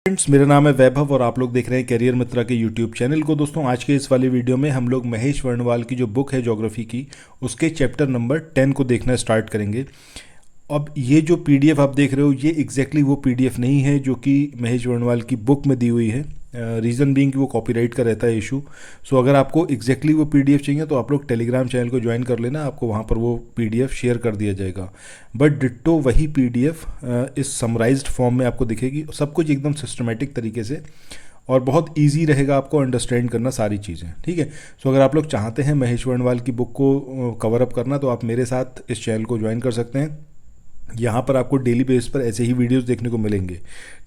Friends, मेरा नाम है वैभव और आप लोग देख रहे हैं करियर मित्रा के यूट्यूब चैनल को। दोस्तों, आज के इस वाले वीडियो में हम लोग महेश वर्णवाल की जो बुक है ज्योग्राफी की, उसके चैप्टर नंबर 10 को देखना स्टार्ट करेंगे। अब ये जो पीडीएफ आप देख रहे हो, ये एग्जैक्टली वो पीडीएफ नहीं है जो कि महेश वर्णवाल की बुक में दी हुई है। रीज़न बीइंग कि वो कॉपीराइट का रहता है इशू। सो अगर आपको एग्जैक्टली वो पीडीएफ चाहिए तो आप लोग टेलीग्राम चैनल को ज्वाइन कर लेना, आपको वहाँ पर वो पीडीएफ शेयर कर दिया जाएगा। बट डिट्टो वही पीडीएफ इस समराइज्ड फॉर्म में आपको दिखेगी, सब कुछ एकदम सिस्टमेटिक तरीके से, और बहुत इजी रहेगा आपको अंडरस्टैंड करना सारी चीज़ें। ठीक है। सो अगर आप लोग चाहते हैं महेश वर्णवाल की बुक को कवर अप करना तो आप मेरे साथ इस चैनल को ज्वाइन कर सकते हैं। यहाँ पर आपको डेली बेस पर ऐसे ही वीडियोस देखने को मिलेंगे।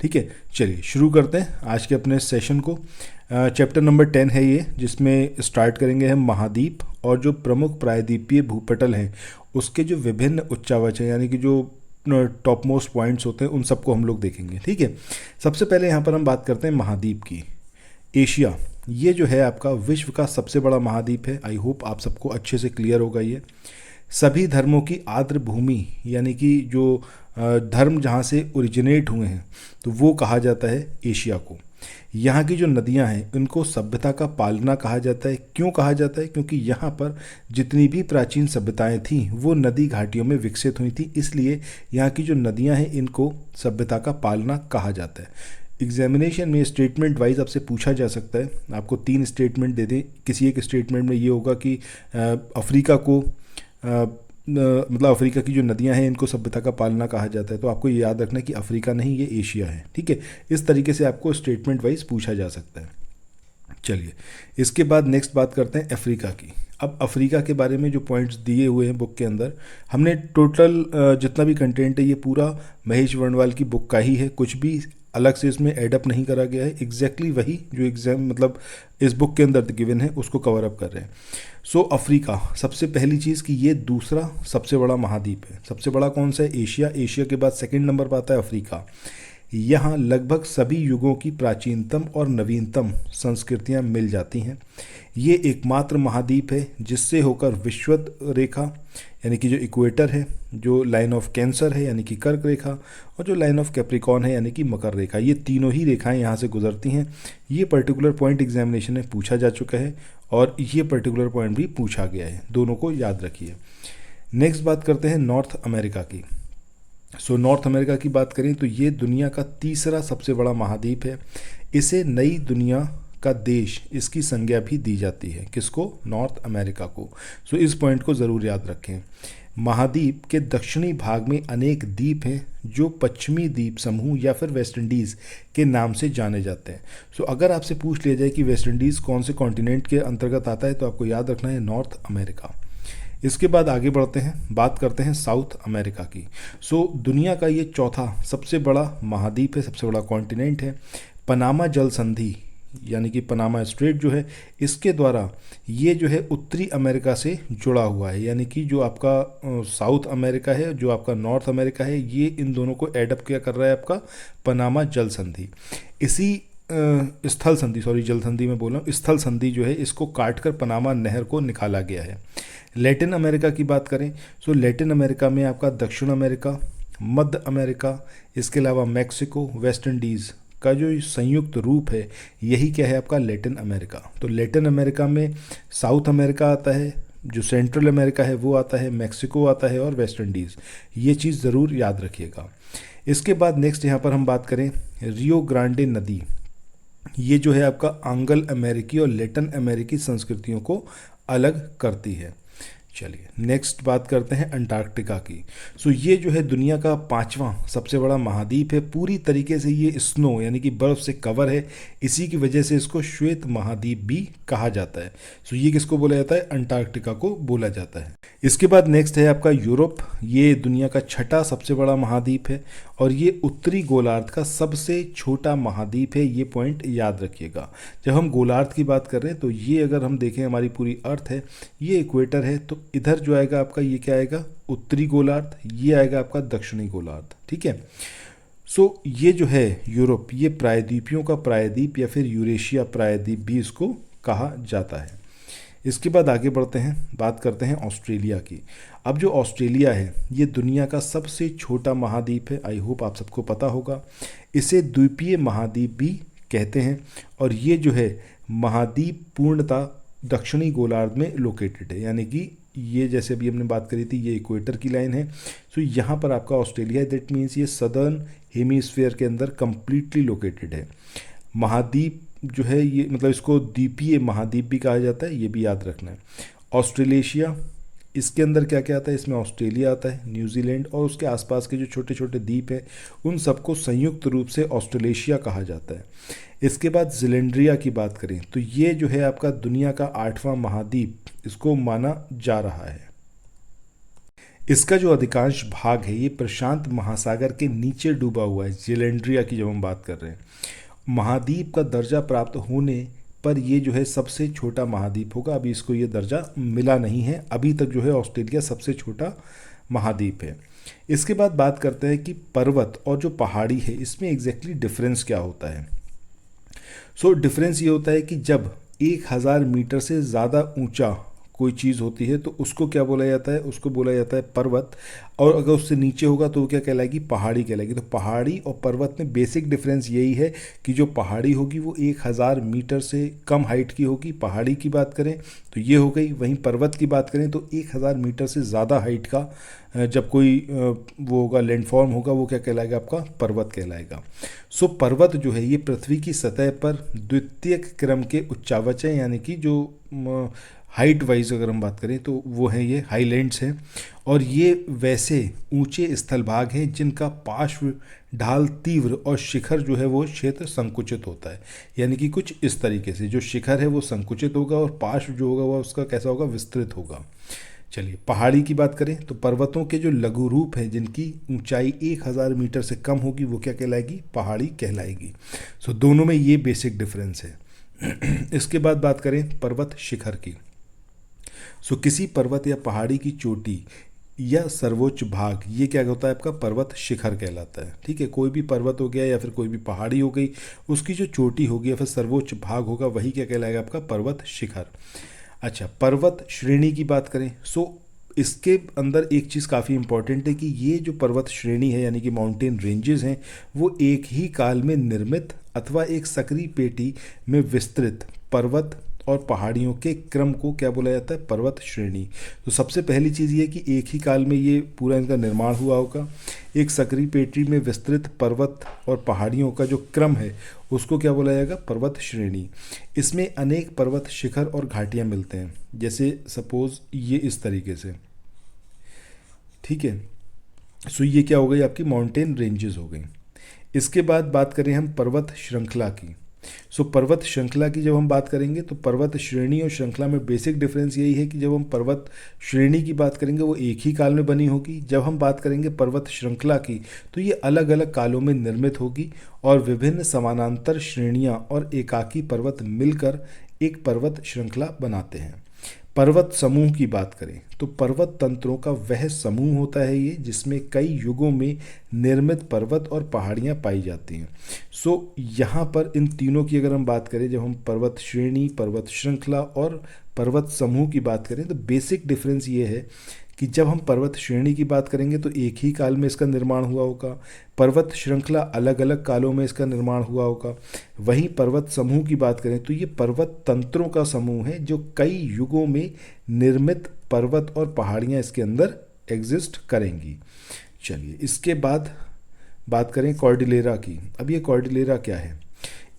ठीक है, चलिए शुरू करते हैं आज के अपने सेशन को। चैप्टर नंबर 10 है ये, जिसमें स्टार्ट करेंगे हम महाद्वीप और जो प्रमुख प्रायद्वीपीय भूपटल हैं उसके जो विभिन्न उच्चावच हैं, यानी कि जो टॉप मोस्ट पॉइंट्स होते हैं, उन सबको हम लोग देखेंगे। ठीक है, सबसे पहले यहाँ पर हम बात करते हैं महाद्वीप की। एशिया, ये जो है आपका विश्व का सबसे बड़ा महाद्वीप है। आई होप आप सबको अच्छे से क्लियर होगा। ये सभी धर्मों की आर्द्र भूमि, यानी कि जो धर्म जहाँ से ओरिजिनेट हुए हैं तो वो कहा जाता है एशिया को। यहाँ की जो नदियाँ हैं उनको सभ्यता का पालना कहा जाता है। क्यों कहा जाता है? क्योंकि यहाँ पर जितनी भी प्राचीन सभ्यताएं थीं वो नदी घाटियों में विकसित हुई थी, इसलिए यहाँ की जो नदियाँ हैं इनको सभ्यता का पालना कहा जाता है। एग्जामिनेशन में स्टेटमेंट वाइज आपसे पूछा जा सकता है, आपको 3 स्टेटमेंट दे दें। किसी एक स्टेटमेंट में ये होगा कि अफ्रीका को मतलब अफ्रीका की जो नदियां हैं इनको सभ्यता का पालना कहा जाता है, तो आपको ये याद रखना कि अफ्रीका नहीं, ये एशिया है। ठीक है, इस तरीके से आपको स्टेटमेंट वाइज पूछा जा सकता है। चलिए, इसके बाद नेक्स्ट बात करते हैं अफ्रीका की। अब अफ्रीका के बारे में जो पॉइंट्स दिए हुए हैं बुक के अंदर, हमने टोटल जितना भी कंटेंट है ये पूरा महेश वर्णवाल की बुक का ही है, कुछ भी अलग से इसमें एडअप नहीं करा गया है। एग्जैक्टली वही जो एग्जाम मतलब इस बुक के अंदर गिवन है उसको कवर अप कर रहे हैं। सो अफ्रीका, सबसे पहली चीज़ कि ये दूसरा सबसे बड़ा महाद्वीप है। सबसे बड़ा कौन सा है? एशिया। एशिया के बाद सेकंड नंबर पर आता है अफ्रीका। यहाँ लगभग सभी युगों की प्राचीनतम और नवीनतम संस्कृतियाँ मिल जाती हैं। ये एकमात्र महाद्वीप है जिससे होकर विषुवत रेखा, यानी कि जो इक्वेटर है, जो लाइन ऑफ कैंसर है यानी कि कर्क रेखा, और जो लाइन ऑफ कैप्रिकॉन है यानी कि मकर रेखा, ये तीनों ही रेखाएं यहाँ से गुजरती हैं। ये पर्टिकुलर पॉइंट एग्जामिनेशन में पूछा जा चुका है और ये पर्टिकुलर पॉइंट भी पूछा गया है, दोनों को याद रखिए। नेक्स्ट बात करते हैं नॉर्थ अमेरिका की। सो नॉर्थ अमेरिका की बात करें तो ये दुनिया का तीसरा सबसे बड़ा महाद्वीप है। इसे नई दुनिया का देश इसकी संज्ञा भी दी जाती है। किसको? नॉर्थ अमेरिका को। सो इस पॉइंट को ज़रूर याद रखें। महाद्वीप के दक्षिणी भाग में अनेक द्वीप हैं जो पश्चिमी द्वीप समूह या फिर वेस्ट इंडीज़ के नाम से जाने जाते हैं। सो अगर आपसे पूछ लिया जाए कि वेस्ट इंडीज़ कौन से कॉन्टिनेंट के अंतर्गत आता है तो आपको याद रखना है नॉर्थ अमेरिका। इसके बाद आगे बढ़ते हैं, बात करते हैं साउथ अमेरिका की। सो दुनिया का ये चौथा सबसे बड़ा महाद्वीप है, सबसे बड़ा कॉन्टिनेंट है। पनामा जल संधि यानी कि पनामा स्ट्रेट जो है, इसके द्वारा ये जो है उत्तरी अमेरिका से जुड़ा हुआ है। यानी कि जो आपका साउथ अमेरिका है, जो आपका नॉर्थ अमेरिका है, ये इन दोनों को एडअप क्या कर रहा है? आपका पनामा जल संधि। इसी स्थल संधि, सॉरी जल संधि में बोल रहा हूँ, स्थल संधि जो है इसको काटकर पनामा नहर को निकाला गया है। लैटिन अमेरिका की बात करें सो लैटिन अमेरिका में आपका दक्षिण अमेरिका, मध्य अमेरिका, इसके अलावा मैक्सिको, वेस्ट इंडीज़ का जो संयुक्त रूप है यही क्या है? आपका लैटिन अमेरिका। तो लैटिन अमेरिका में साउथ अमेरिका आता है, जो सेंट्रल अमेरिका है वो आता है, मैक्सिको आता है और वेस्ट इंडीज़। ये चीज़ ज़रूर याद रखिएगा। इसके बाद नेक्स्ट यहाँ पर हम बात करें रियो ग्रांडे नदी। ये जो है आपका एंग्लो अमेरिकी और लैटिन अमेरिकी संस्कृतियों को अलग करती है। चलिए नेक्स्ट बात करते हैं अंटार्कटिका की। सो ये जो है दुनिया का 5वां सबसे बड़ा महाद्वीप है। पूरी तरीके से ये स्नो यानी कि बर्फ़ से कवर है, इसी की वजह से इसको श्वेत महाद्वीप भी कहा जाता है। सो ये किसको बोला जाता है? अंटार्कटिका को बोला जाता है। इसके बाद नेक्स्ट है आपका यूरोप। ये दुनिया का 6ठा सबसे बड़ा महाद्वीप है और ये उत्तरी गोलार्ध का सबसे छोटा महाद्वीप है। ये पॉइंट याद रखिएगा। जब हम गोलार्ध की बात कर रहे हैं तो ये अगर हम देखें हमारी पूरी अर्थ है, ये इक्वेटर है, तो इधर जो आएगा आपका ये क्या आएगा? उत्तरी गोलार्ध, ये आएगा आपका दक्षिणी गोलार्ध। ठीक है। सो ये जो है यूरोप, ये प्रायद्वीपियों का प्रायद्वीप या फिर यूरेशिया प्रायद्वीप भी इसको कहा जाता है। इसके बाद आगे बढ़ते हैं, बात करते हैं ऑस्ट्रेलिया की। अब जो ऑस्ट्रेलिया है ये दुनिया का सबसे छोटा महाद्वीप है। आई होप आप सबको पता होगा। इसे द्वीपीय महाद्वीप भी कहते हैं और ये जो है महाद्वीप पूर्णतः दक्षिणी गोलार्ध में लोकेटेड है, यानी कि ये जैसे अभी हमने बात करी थी ये इक्वेटर की लाइन है। सो यहाँ पर आपका ऑस्ट्रेलिया है, दैट मीन्स ये सदर्न हेमीस्फीयर के अंदर कंप्लीटली लोकेटेड है। महाद्वीप जो है ये मतलब इसको द्वीपीय महाद्वीप भी कहा जाता है, ये भी याद रखना है। ऑस्ट्रेलेशिया, इसके अंदर क्या क्या आता है, इसमें ऑस्ट्रेलिया आता है, न्यूजीलैंड और उसके आसपास के जो छोटे छोटे द्वीप हैं उन सबको संयुक्त रूप से ऑस्ट्रेलेशिया कहा जाता है। इसके बाद जिलेंड्रिया की बात करें तो ये जो है आपका दुनिया का 8वां महाद्वीप इसको माना जा रहा है। इसका जो अधिकांश भाग है ये प्रशांत महासागर के नीचे डूबा हुआ है। जिलेंड्रिया की जब हम बात कर रहे हैं, महाद्वीप का दर्जा प्राप्त होने पर ये जो है सबसे छोटा महाद्वीप होगा। अभी इसको ये दर्जा मिला नहीं है, अभी तक जो है ऑस्ट्रेलिया सबसे छोटा महाद्वीप है। इसके बाद बात करते हैं कि पर्वत और जो पहाड़ी है इसमें एग्जैक्टली डिफरेंस क्या होता है। सो डिफरेंस ये होता है कि जब 1000 मीटर से ज़्यादा ऊंचा कोई चीज़ होती है तो उसको क्या बोला जाता है, उसको बोला जाता है पर्वत, और अगर उससे नीचे होगा तो वो क्या कहलाएगी, पहाड़ी कहलाएगी। तो पहाड़ी और पर्वत में बेसिक डिफरेंस यही है कि जो पहाड़ी होगी वो 1000 मीटर से कम हाइट की होगी, पहाड़ी की बात करें तो ये हो गई। वहीं पर्वत की बात करें तो 1000 मीटर से ज़्यादा हाइट का जब कोई वो होगा लैंडफॉर्म होगा वो क्या कहलाएगा, आपका पर्वत कहलाएगा। सो पर्वत जो है ये पृथ्वी की सतह पर द्वितीय क्रम के उच्चावच हैं, यानी कि जो हाइट वाइज अगर हम बात करें तो वो हैं ये हाईलैंड्स हैं, और ये वैसे ऊंचे स्थल भाग हैं जिनका पार्श्व ढाल तीव्र और शिखर जो है वो क्षेत्र संकुचित होता है। यानी कि कुछ इस तरीके से जो शिखर है वो संकुचित होगा और पार्श्व जो होगा वो उसका कैसा होगा, विस्तृत होगा। चलिए पहाड़ी की बात करें तो पर्वतों के जो लघु रूप हैं जिनकी ऊंचाई 1000 मीटर से कम होगी वो क्या कहलाएगी, पहाड़ी कहलाएगी। सो दोनों में ये बेसिक डिफरेंस है। इसके बाद बात करें पर्वत शिखर की। सो किसी पर्वत या पहाड़ी की चोटी या सर्वोच्च भाग ये क्या होता है, आपका पर्वत शिखर कहलाता है। ठीक है, कोई भी पर्वत हो गया या फिर कोई भी पहाड़ी हो गई, उसकी जो चोटी होगी या फिर सर्वोच्च भाग होगा वही क्या कहलाएगा, आपका पर्वत शिखर। अच्छा, पर्वत श्रेणी की बात करें सो इसके अंदर एक चीज़ काफ़ी इंपॉर्टेंट है कि ये जो पर्वत श्रेणी है यानी कि माउंटेन रेंजेस हैं वो एक ही काल में निर्मित अथवा एक सक्रिय पेटी में विस्तृत पर्वत और पहाड़ियों के क्रम को क्या बोला जाता है, पर्वत श्रेणी। तो सबसे पहली चीज़ ये कि एक ही काल में ये पूरा इनका निर्माण हुआ होगा। एक सक्रिय पेटी में विस्तृत पर्वत और पहाड़ियों का जो क्रम है उसको क्या बोला जाएगा, पर्वत श्रेणी। इसमें अनेक पर्वत शिखर और घाटियाँ मिलते हैं, जैसे सपोज ये इस तरीके से। ठीक है, सो ये क्या हो गई, आपकी माउंटेन रेंजेस हो गई। इसके बाद बात करें हम पर्वत श्रृंखला की। सो पर्वत श्रृंखला की जब हम बात करेंगे तो पर्वत श्रेणी और श्रृंखला में बेसिक डिफरेंस यही है कि जब हम पर्वत श्रेणी की बात करेंगे वो एक ही काल में बनी होगी, जब हम बात करेंगे पर्वत श्रृंखला की तो ये अलग अलग कालों में निर्मित होगी और विभिन्न समानांतर श्रेणियाँ और एकाकी पर्वत मिलकर एक पर्वत श्रृंखला बनाते हैं। पर्वत समूह की बात करें तो पर्वत तंत्रों का वह समूह होता है ये जिसमें कई युगों में निर्मित पर्वत और पहाड़ियाँ पाई जाती हैं। सो यहाँ पर इन तीनों की अगर हम बात करें, जब हम पर्वत श्रेणी, पर्वत श्रृंखला और पर्वत समूह की बात करें तो बेसिक डिफरेंस ये है कि जब हम पर्वत श्रेणी की बात करेंगे तो एक ही काल में इसका निर्माण हुआ होगा, पर्वत श्रृंखला अलग अलग कालों में इसका निर्माण हुआ होगा। वहीं पर्वत समूह की बात करें तो ये पर्वत तंत्रों का समूह है जो कई युगों में निर्मित पर्वत और पहाड़ियाँ इसके अंदर एग्जिस्ट करेंगी। चलिए इसके बाद बात करें कॉर्डिलेरा की। अब ये कॉर्डिलेरा क्या है,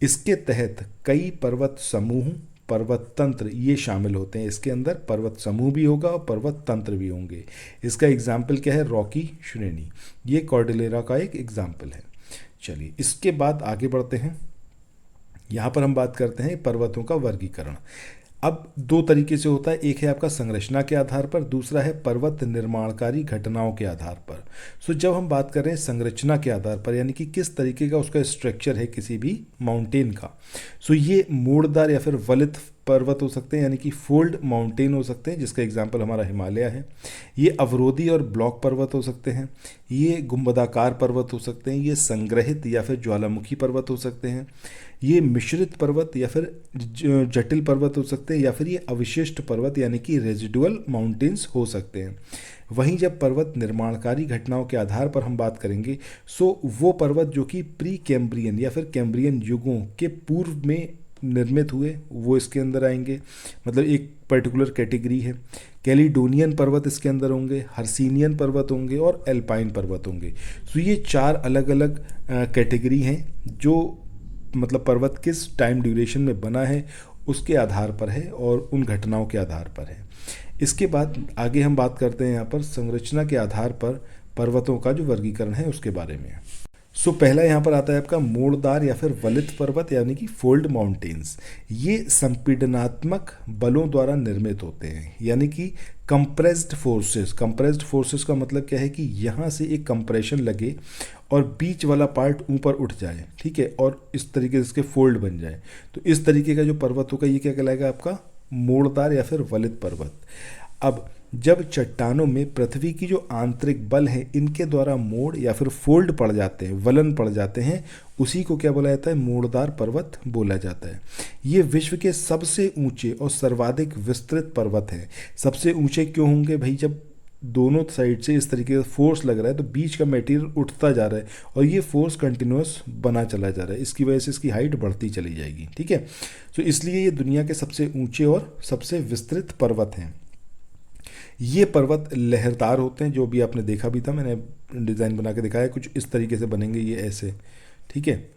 इसके तहत कई पर्वत समूह, पर्वत तंत्र ये शामिल होते हैं। इसके अंदर पर्वत समूह भी होगा और पर्वत तंत्र भी होंगे। इसका एग्जाम्पल क्या है, रॉकी श्रेणी, ये कॉर्डिलेरा का एक एग्जाम्पल है। चलिए इसके बाद आगे बढ़ते हैं। यहाँ पर हम बात करते हैं पर्वतों का वर्गीकरण। अब दो तरीके से होता है, एक है आपका संरचना के आधार पर, दूसरा है पर्वत निर्माणकारी घटनाओं के आधार पर। सो जब हम बात कर रहे हैं संरचना के आधार पर यानी कि किस तरीके का उसका स्ट्रक्चर है किसी भी माउंटेन का, सो ये मोड़दार या फिर वलित पर्वत हो सकते हैं यानी कि फोल्ड माउंटेन हो सकते हैं, जिसका एग्जाम्पल हमारा हिमालय है। ये अवरोधी और ब्लॉक पर्वत हो सकते हैं। ये गुंबदाकार पर्वत हो सकते हैं। ये संग्रहित या फिर ज्वालामुखी पर्वत हो सकते हैं। ये मिश्रित पर्वत या फिर जटिल पर्वत हो सकते हैं, या फिर ये अवशिष्ट पर्वत यानी कि रेजिडुअल माउंटेन्स हो सकते हैं। वहीं जब पर्वत निर्माणकारी घटनाओं के आधार पर हम बात करेंगे, सो वो पर्वत जो कि प्री कैम्ब्रियन या फिर कैम्ब्रियन युगों के पूर्व में निर्मित हुए, वो इसके अंदर आएंगे। मतलब एक पर्टिकुलर कैटेगरी है। कैलिडोनियन पर्वत इसके अंदर होंगे, हर्सिनियन पर्वत होंगे और एल्पाइन पर्वत होंगे। सो ये 4 अलग अलग कैटेगरी हैं जो मतलब पर्वत किस टाइम ड्यूरेशन में बना है उसके आधार पर है और उन घटनाओं के आधार पर है। इसके बाद आगे हम बात करते हैं यहाँ पर संरचना के आधार पर पर्वतों का जो वर्गीकरण है उसके बारे में। सो पहला यहाँ पर आता है आपका मोड़दार या फिर वलित पर्वत यानी कि फोल्ड माउंटेन्स। ये संपीडनात्मक बलों द्वारा निर्मित होते हैं, यानी कि कंप्रेस्ड फोर्सेस। कंप्रेस्ड फोर्सेस का मतलब क्या है कि यहाँ से एक कंप्रेशन लगे और बीच वाला पार्ट ऊपर उठ जाए, ठीक है, और इस तरीके से इसके फोल्ड बन जाए। तो इस तरीके का जो पर्वत होगा ये क्या कहलाएगा आपका मोड़दार या फिर वलित पर्वत। अब जब चट्टानों में पृथ्वी की जो आंतरिक बल है इनके द्वारा मोड़ या फिर फोल्ड पड़ जाते हैं, वलन पड़ जाते हैं, उसी को क्या बोला जाता है, मोड़दार पर्वत बोला जाता है। ये विश्व के सबसे ऊंचे और सर्वाधिक विस्तृत पर्वत हैं। सबसे ऊंचे क्यों होंगे भाई, जब दोनों साइड से इस तरीके से फोर्स लग रहा है तो बीच का मटेरियल उठता जा रहा है और ये फोर्स कंटिन्यूस बना चला जा रहा है, इसकी वजह से इसकी हाइट बढ़ती चली जाएगी, ठीक है। तो इसलिए ये दुनिया के सबसे ऊंचे और सबसे विस्तृत पर्वत हैं। ये पर्वत लहरदार होते हैं, जो भी आपने देखा भी था, मैंने डिज़ाइन बना के दिखाया, कुछ इस तरीके से बनेंगे ये ऐसे, ठीक है।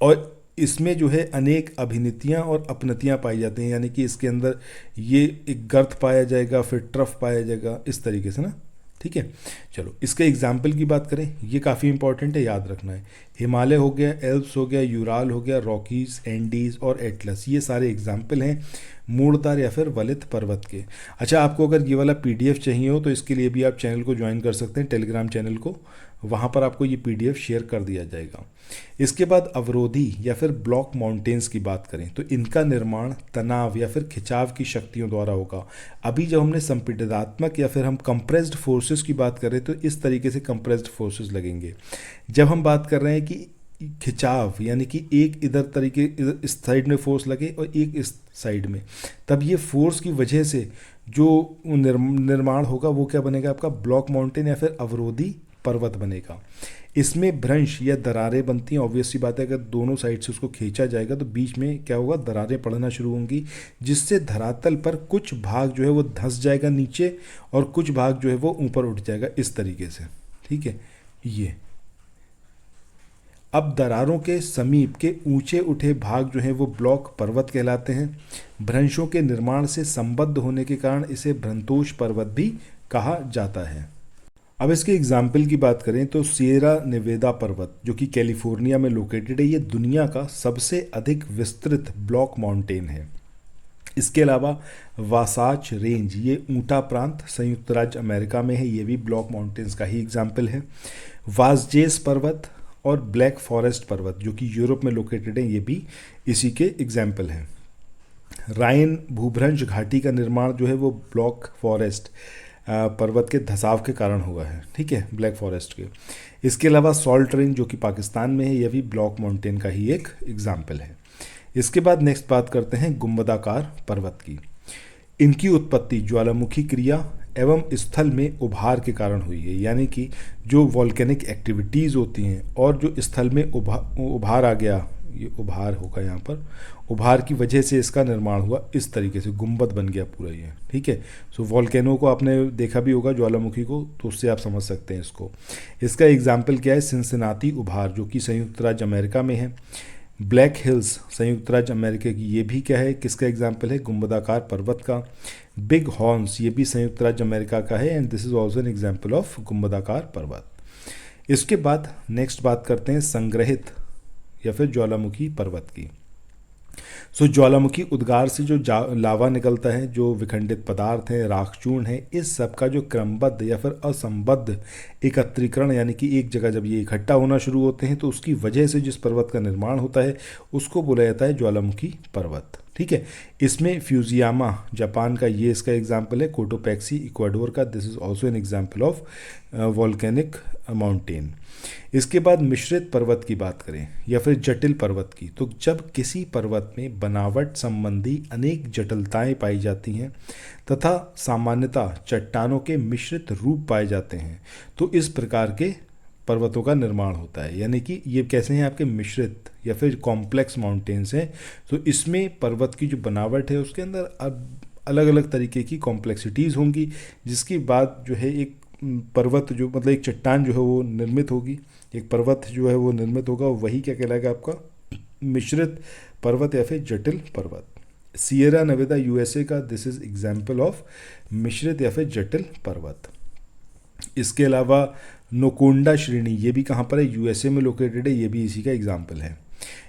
और इसमें जो है अनेक अभिनतियाँ और अपनतियाँ पाई जाती हैं, यानी कि इसके अंदर ये एक गर्त पाया जाएगा, फिर ट्रफ पाया जाएगा, इस तरीके से ना, ठीक है। चलो इसके एग्जाम्पल की बात करें, ये काफ़ी इंपॉर्टेंट है, याद रखना है। हिमालय हो गया, एल्प्स हो गया, यूराल हो गया, रॉकीज, एंडीज और एटलस, ये सारे एग्जाम्पल हैं मूड़दार या फिर वलित पर्वत के। अच्छा, आपको अगर ये वाला पीडीएफ चाहिए हो तो इसके लिए भी आप चैनल को ज्वाइन कर सकते हैं, टेलीग्राम चैनल को, वहाँ पर आपको ये पीडीएफ शेयर कर दिया जाएगा। इसके बाद अवरोधी या फिर ब्लॉक माउंटेन्स की बात करें तो इनका निर्माण तनाव या फिर खिंचाव की शक्तियों द्वारा होगा। अभी जब हमने संपीड़नात्मक या फिर हम कंप्रेस्ड फोर्सेस की बात करें तो इस तरीके से कंप्रेस्ड फोर्सेस लगेंगे। जब हम बात कर रहे हैं कि खिंचाव यानी कि एक इधर तरीके इस साइड में फोर्स लगे और एक इस साइड में, तब ये फोर्स की वजह से जो निर्माण होगा वो क्या बनेगा आपका ब्लॉक माउंटेन या फिर अवरोधी पर्वत बनेगा। इसमें भ्रंश या दरारें बनती हैं। ऑब्वियस सी बात है, अगर दोनों साइड से उसको खींचा जाएगा तो बीच में क्या होगा, दरारें पड़ना शुरू होंगी, जिससे धरातल पर कुछ भाग जो है वो धंस जाएगा नीचे और कुछ भाग जो है वो ऊपर उठ जाएगा, इस तरीके से, ठीक है। ये अब दरारों के समीप के ऊंचे उठे भाग जो हैं वो ब्लॉक पर्वत कहलाते हैं। भ्रंशों के निर्माण से संबद्ध होने के कारण इसे भ्रंतोष पर्वत भी कहा जाता है। अब इसके एग्जाम्पल की बात करें तो सिएरा नेवेदा पर्वत जो कि कैलिफोर्निया में लोकेटेड है, ये दुनिया का सबसे अधिक विस्तृत ब्लॉक माउंटेन है। इसके अलावा वासाच रेंज, ये ऊंटा प्रांत संयुक्त राज्य अमेरिका में है, ये भी ब्लॉक माउंटेन्स का ही एग्जाम्पल है। वासजेस पर्वत और ब्लैक फॉरेस्ट पर्वत जो कि यूरोप में लोकेटेड है, ये भी इसी के एग्जाम्पल हैं। राइन भूभ्रंश घाटी का निर्माण जो है वो ब्लॉक फॉरेस्ट पर्वत के धसाव के कारण हुआ है, ठीक है, ब्लैक फॉरेस्ट के। इसके अलावा सॉल्ट रेंज जो कि पाकिस्तान में है, यह भी ब्लॉक माउंटेन का ही एक एग्जाम्पल है। इसके बाद नेक्स्ट बात करते हैं गुंबदाकार पर्वत की। इनकी उत्पत्ति ज्वालामुखी क्रिया एवं स्थल में उभार के कारण हुई है, यानी कि जो वॉल्केनिक एक्टिविटीज़ होती हैं और जो स्थल में उभार आ गया, ये उभार होगा यहाँ पर, उभार की वजह से इसका निर्माण हुआ, इस तरीके से गुंबद बन गया पूरा ये, ठीक है। सो वॉल्केनो को आपने देखा भी होगा, ज्वालामुखी को, तो उससे आप समझ सकते हैं इसको। इसका एग्जाम्पल क्या है, सिंसिनाटी उभार जो कि संयुक्त राज्य अमेरिका में है। ब्लैक हिल्स संयुक्त राज्य अमेरिका की, ये भी क्या है, किसका एग्जाम्पल है, गुंबदाकार पर्वत का। बिग हॉर्न्स, ये भी संयुक्त राज्य अमेरिका का है and this is also an example of गुंबदाकार पर्वत। इसके बाद नेक्स्ट बात करते हैं संग्रहित या फिर ज्वालामुखी पर्वत की। सो ज्वालामुखी उद्गार से जो लावा निकलता है, जो विखंडित पदार्थ हैं, राखचूर्ण है, इस सब का जो क्रमबद्ध या फिर असंबद्ध एकत्रीकरण, यानी कि एक जगह जब ये इकट्ठा होना शुरू होते हैं तो उसकी वजह से जिस पर्वत का निर्माण होता है उसको बोला जाता है ज्वालामुखी पर्वत। ठीक है। इसमें फ्यूजियामा जापान का ये इसका एग्जाम्पल है, कोटोपैक्सी इक्वाडोर का, this is also an example of volcanic mountain. इसके बाद मिश्रित पर्वत की बात करें या फिर जटिल पर्वत की, तो जब किसी पर्वत में बनावट संबंधी अनेक जटिलताएं पाई जाती हैं तथा सामान्यतः चट्टानों के मिश्रित रूप पाए जाते हैं, तो इस प्रकार के पर्वतों का निर्माण होता है। यानी कि ये कैसे हैं, आपके मिश्रित या फिर कॉम्प्लेक्स माउंटेन्स हैं, तो इसमें पर्वत की जो बनावट है उसके अंदर अब अलग अलग तरीके की कॉम्प्लेक्सिटीज़ होंगी, जिसके बाद जो है एक पर्वत जो मतलब एक चट्टान जो है वो निर्मित होगी, एक पर्वत जो है वो निर्मित होगा, वही क्या कहलाएगा आपका मिश्रित पर्वत या फिर जटिल पर्वत। सियरा नेवादा यूएसए का, दिस इज एग्जाम्पल ऑफ मिश्रित या फिर जटिल पर्वत। इसके अलावा नोकोंडा श्रेणी, ये भी कहाँ पर है, यूएसए में लोकेटेड है, ये भी इसी का एग्जाम्पल है।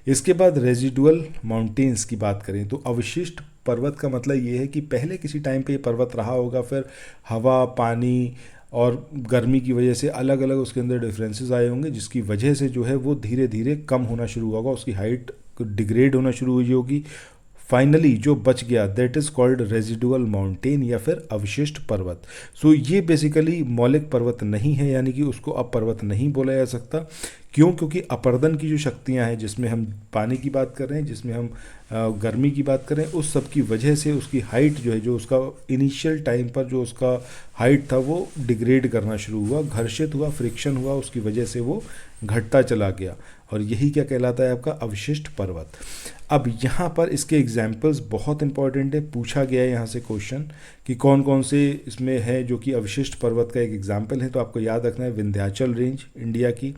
इसके बाद रेजिडुअल माउंटेन्स की बात करें तो अवशिष्ट पर्वत का मतलब ये है कि पहले किसी टाइम पे ये पर्वत रहा होगा, फिर हवा, पानी और गर्मी की वजह से अलग अलग उसके अंदर डिफरेंसेस आए होंगे, जिसकी वजह से जो है वो धीरे धीरे कम होना शुरू होगा, उसकी हाइट डिग्रेड होना शुरू हुई होगी। फाइनली जो बच गया that is called residual mountain या फिर अवशिष्ट पर्वत। सो ये बेसिकली मौलिक पर्वत नहीं है, यानी कि उसको अब पर्वत नहीं बोला जा सकता। क्यों? क्योंकि अपर्दन की जो शक्तियां हैं, जिसमें हम पानी की बात कर रहे हैं, जिसमें हम गर्मी की बात करें, उस सब की वजह से उसकी हाइट जो है, जो उसका इनिशियल टाइम पर जो उसका हाइट था वो डिग्रेड करना शुरू हुआ, घर्षित हुआ, फ्रिक्शन हुआ, उसकी वजह से वो घटता चला गया, और यही क्या कहलाता है आपका अवशिष्ट पर्वत। अब यहाँ पर इसके एग्जाम्पल्स बहुत इंपॉर्टेंट है, पूछा गया है यहाँ से क्वेश्चन कि कौन कौन से इसमें है जो कि अवशिष्ट पर्वत का एक एग्जाम्पल है, तो आपको याद रखना है विंध्याचल रेंज इंडिया की,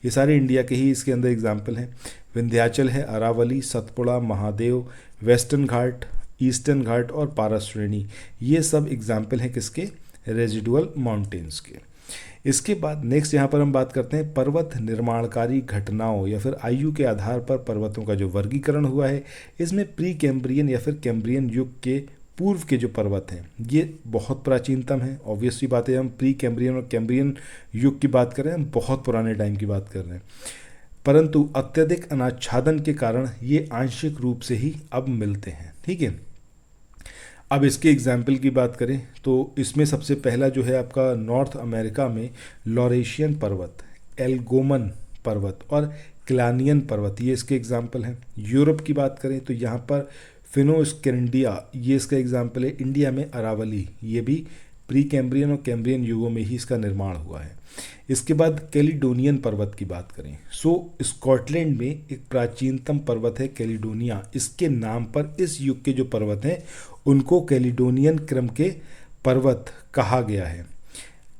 ये सारे इंडिया के ही इसके अंदर एग्जाम्पल हैं। विंध्याचल है, अरावली, सतपुड़ा, महादेव, वेस्टर्न घाट, ईस्टर्न घाट और पारस श्रेणी, ये सब एग्जाम्पल हैं किसके, रेजिडुअल माउंटेन्स के। इसके बाद नेक्स्ट यहाँ पर हम बात करते हैं पर्वत निर्माणकारी घटनाओं या फिर आयु के आधार पर पर्वतों का जो वर्गीकरण हुआ है। इसमें प्री कैम्ब्रियन या फिर कैम्ब्रियन युग के पूर्व के जो पर्वत हैं ये बहुत प्राचीनतम हैं। ऑब्वियसली बात है, हम प्री कैम्ब्रियन और कैम्ब्रियन युग की बात कर रहे हैं, हम बहुत पुराने टाइम की बात कर रहे हैं, परंतु अत्यधिक अनाच्छादन के कारण ये आंशिक रूप से ही अब मिलते हैं। ठीक है, अब इसके एग्जाम्पल की बात करें तो इसमें सबसे पहला जो है आपका नॉर्थ अमेरिका में लॉरेशियन पर्वत, एल्गोमन पर्वत और क्लानियन पर्वत, ये इसके एग्जाम्पल हैं। यूरोप की बात करें तो यहाँ पर फिनोस्कैंडिया, ये इसका एग्जाम्पल है। इंडिया में अरावली, ये भी प्री कैम्ब्रियन और कैम्ब्रियन युगों में ही इसका निर्माण हुआ है। इसके बाद कैलिडोनियन पर्वत की बात करें, स्कॉटलैंड में एक प्राचीनतम पर्वत है कैलिडोनिया, इसके नाम पर इस युग के जो पर्वत हैं उनको कैलिडोनियन क्रम के पर्वत कहा गया है।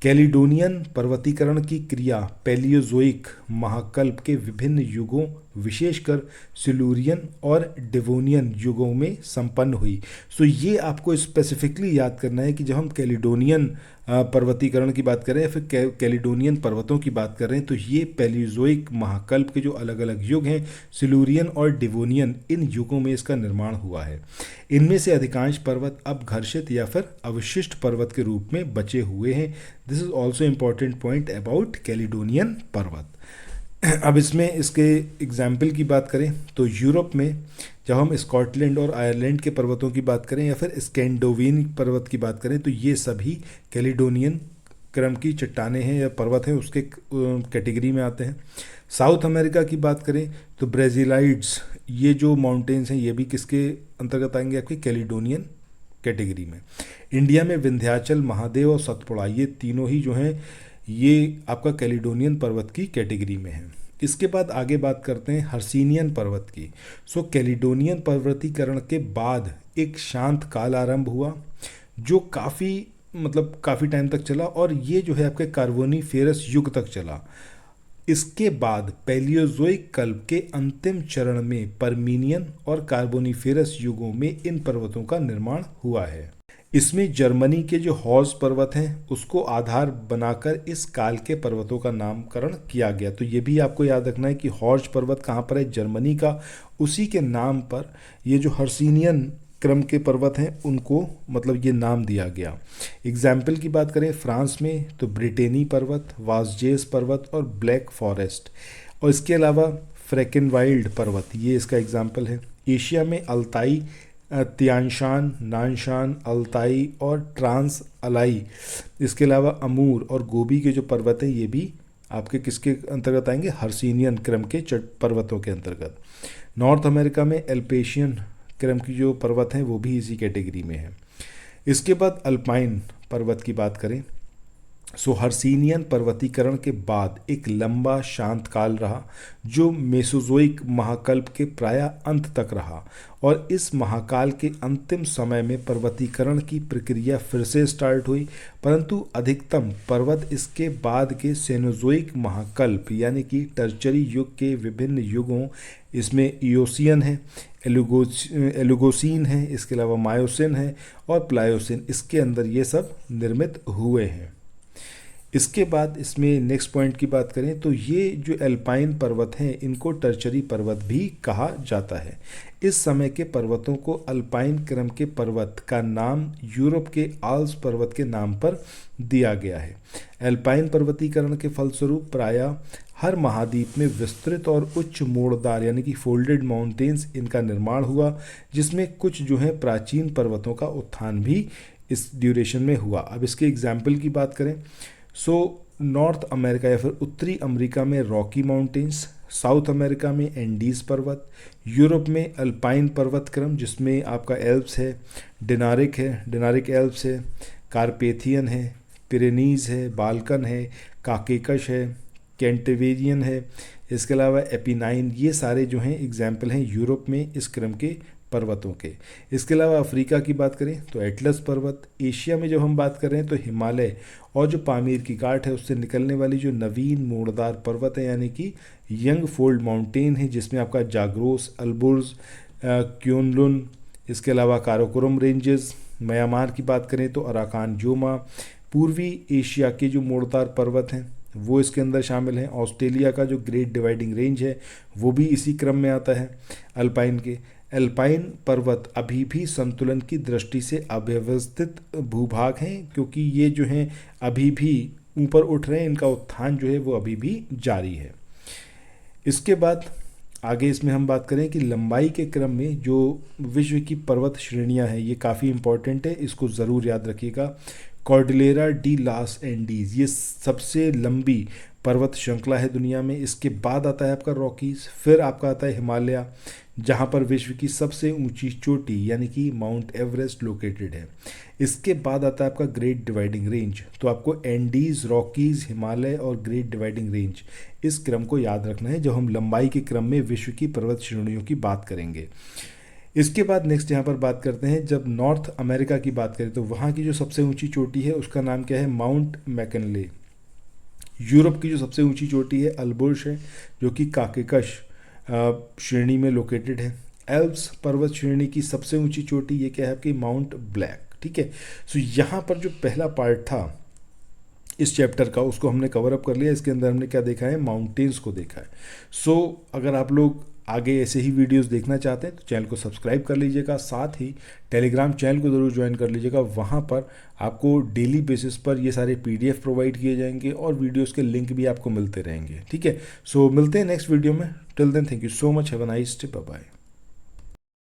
कैलिडोनियन पर्वतीकरण की क्रिया पैलियोजोइक महाकल्प के विभिन्न युगों, विशेषकर सिलूरियन और डेवोनियन युगों में संपन्न हुई। सो ये आपको स्पेसिफिकली याद करना है कि जब हम कैलिडोनियन पर्वतीकरण की बात करें या फिर कैलिडोनियन पर्वतों की बात कर रहे हैं तो ये पैलियोजोइक महाकल्प के जो अलग अलग युग हैं, सिलूरियन और डेवोनियन, इन युगों में इसका निर्माण हुआ है। इनमें से अधिकांश पर्वत अब घर्षित या फिर अवशिष्ट पर्वत के रूप में बचे हुए हैं। This is also important point about Caledonian पर्वत। अब इसमें इसके एग्जाम्पल की बात करें तो यूरोप में जब हम स्कॉटलैंड और आयरलैंड के पर्वतों की बात करें या फिर स्कैंडोवियन पर्वत की बात करें तो ये सभी कैलिडोनियन क्रम की चट्टानें हैं या पर्वत हैं, उसके कैटेगरी में आते हैं। साउथ अमेरिका की बात करें तो ब्रेजिलाइड्स, ये जो माउंटेन्स हैं ये भी किसके अंतर्गत आएंगे, आपके कैलिडोनियन कैटेगरी में। इंडिया में विंध्याचल, महादेव और सतपुड़ा, ये तीनों ही जो हैं ये आपका कैलिडोनियन पर्वत की कैटेगरी में है। इसके बाद आगे बात करते हैं हर्सिनियन पर्वत की। कैलिडोनियन पर्वतीकरण के बाद एक शांत काल आरंभ हुआ जो काफ़ी टाइम तक चला और ये जो है आपके कार्बोनीफेरस युग तक चला। इसके बाद पैलियोजोइक कल्प के अंतिम चरण में परमीनियन और कार्बोनीफेरस युगों में इन पर्वतों का निर्माण हुआ है। इसमें जर्मनी के जो हॉर्स पर्वत हैं उसको आधार बनाकर इस काल के पर्वतों का नामकरण किया गया। तो ये भी आपको याद रखना है कि हॉर्स पर्वत कहाँ पर है, जर्मनी का, उसी के नाम पर ये जो हर्सिनियन क्रम के पर्वत हैं उनको ये नाम दिया गया। एग्जाम्पल की बात करें फ्रांस में तो ब्रिटेनी पर्वत, वासजेस पर्वत और ब्लैक फॉरेस्ट, और इसके अलावा फ्रैकेनवाइल्ड पर्वत, ये इसका एग्जाम्पल है। एशिया में अल्ताई, तियानशान, नानशान, अल्ताई और ट्रांस अलाई। इसके अलावा अमूर और गोबी के जो पर्वत हैं ये भी आपके किसके अंतर्गत आएंगे, हर्सिनियन क्रम के पर्वतों के अंतर्गत। नॉर्थ अमेरिका में एल्पेशियन क्रम की जो पर्वत हैं वो भी इसी कैटेगरी में है। इसके बाद अल्पाइन पर्वत की बात करें, सो हर्सिनियन पर्वतीकरण के बाद एक लंबा शांत काल रहा जो मेसोजोइक महाकल्प के प्रायः अंत तक रहा, और इस महाकाल के अंतिम समय में पर्वतीकरण की प्रक्रिया फिर से स्टार्ट हुई, परंतु अधिकतम पर्वत इसके बाद के सेनोजोइक महाकल्प यानी कि टर्चरी युग के विभिन्न युगों, इसमें इयोसियन है, एलुगोसीन है, इसके अलावा मायोसिन है और प्लायोसिन, इसके अंदर ये सब निर्मित हुए हैं। इसके बाद इसमें नेक्स्ट पॉइंट की बात करें तो ये जो एल्पाइन पर्वत हैं इनको टर्चरी पर्वत भी कहा जाता है। इस समय के पर्वतों को अल्पाइन क्रम के पर्वत का नाम यूरोप के आल्प्स पर्वत के नाम पर दिया गया है। एल्पाइन पर्वतीकरण के फलस्वरूप प्रायः हर महाद्वीप में विस्तृत और उच्च मोड़दार यानी कि फोल्डेड माउंटेन्स इनका निर्माण हुआ, जिसमें कुछ जो है प्राचीन पर्वतों का उत्थान भी इस ड्यूरेशन में हुआ। अब इसके एग्जाम्पल की बात करें, सो नॉर्थ अमेरिका या फिर उत्तरी अमेरिका में रॉकी माउंटेन्स, साउथ अमेरिका में एंडीज पर्वत, यूरोप में अल्पाइन पर्वत क्रम जिसमें आपका एल्प्स है, डिनारिक एल्प्स है, कारपेथियन है, पिरेनीज है, बाल्कन है, काकेकश है, कैंटेवेरियन है, इसके अलावा एपिनाइन, ये सारे जो हैं एग्जाम्पल हैं यूरोप में इस क्रम के पर्वतों के। इसके अलावा अफ्रीका की बात करें तो एटलस पर्वत, एशिया में जब हम बात कर रहे हैं तो हिमालय और जो पामीर की घाट है उससे निकलने वाली जो नवीन मोड़दार पर्वत है यानी कि यंग फोल्ड माउंटेन है, जिसमें आपका जाग्रोस, अल्बुर्ज, क्योनलुन, इसके अलावा काराकोरम रेंजेस। म्यांमार की बात करें तो अराकान जोमा। पूर्वी एशिया के जो मोड़दार पर्वत हैं वो इसके अंदर शामिल हैं। ऑस्ट्रेलिया का जो ग्रेट डिवाइडिंग रेंज है वो भी इसी क्रम में आता है अल्पाइन के। एल्पाइन पर्वत अभी भी संतुलन की दृष्टि से अव्यवस्थित भूभाग हैं, क्योंकि ये जो हैं अभी भी ऊपर उठ रहे हैं, इनका उत्थान जो है वो अभी भी जारी है। इसके बाद आगे इसमें हम बात करें कि लंबाई के क्रम में जो विश्व की पर्वत श्रेणियां हैं ये काफ़ी इंपॉर्टेंट है, इसको ज़रूर याद रखिएगा। कॉर्डिलेरा डी लास एंडीज ये सबसे लंबी पर्वत श्रृंखला है दुनिया में। इसके बाद आता है आपका रॉकीज, फिर आपका आता है हिमालय जहाँ पर विश्व की सबसे ऊंची चोटी यानी कि माउंट एवरेस्ट लोकेटेड है। इसके बाद आता है आपका ग्रेट डिवाइडिंग रेंज। तो आपको एंडीज, रॉकीज, हिमालय और ग्रेट डिवाइडिंग रेंज इस क्रम को याद रखना है जब हम लंबाई के क्रम में विश्व की पर्वत श्रेणियों की बात करेंगे। इसके बाद नेक्स्ट यहाँ पर बात करते हैं, जब नॉर्थ अमेरिका की बात करें तो वहाँ की जो सबसे ऊंची चोटी है उसका नाम क्या है, माउंट मैकिनले। यूरोप की जो सबसे ऊंची चोटी है अल्बुर्ज है जो कि काकेकश श्रेणी में लोकेटेड है। एल्प्स पर्वत श्रेणी की सबसे ऊंची चोटी ये क्या है आपकी, माउंट ब्लैक। ठीक है, सो यहाँ पर जो पहला पार्ट था इस चैप्टर का उसको हमने कवर अप कर लिया। इसके अंदर हमने क्या देखा है, माउंटेन्स को देखा है। सो अगर आप लोग आगे ऐसे ही वीडियोस देखना चाहते हैं तो चैनल को सब्सक्राइब कर लीजिएगा, साथ ही टेलीग्राम चैनल को ज़रूर ज्वाइन कर लीजिएगा। वहाँ पर आपको डेली बेसिस पर ये सारे PDF प्रोवाइड किए जाएंगे और वीडियोस के लिंक भी आपको मिलते रहेंगे। ठीक है, सो मिलते हैं नेक्स्ट वीडियो में। Till then thank you so much, have a nice day, bye bye.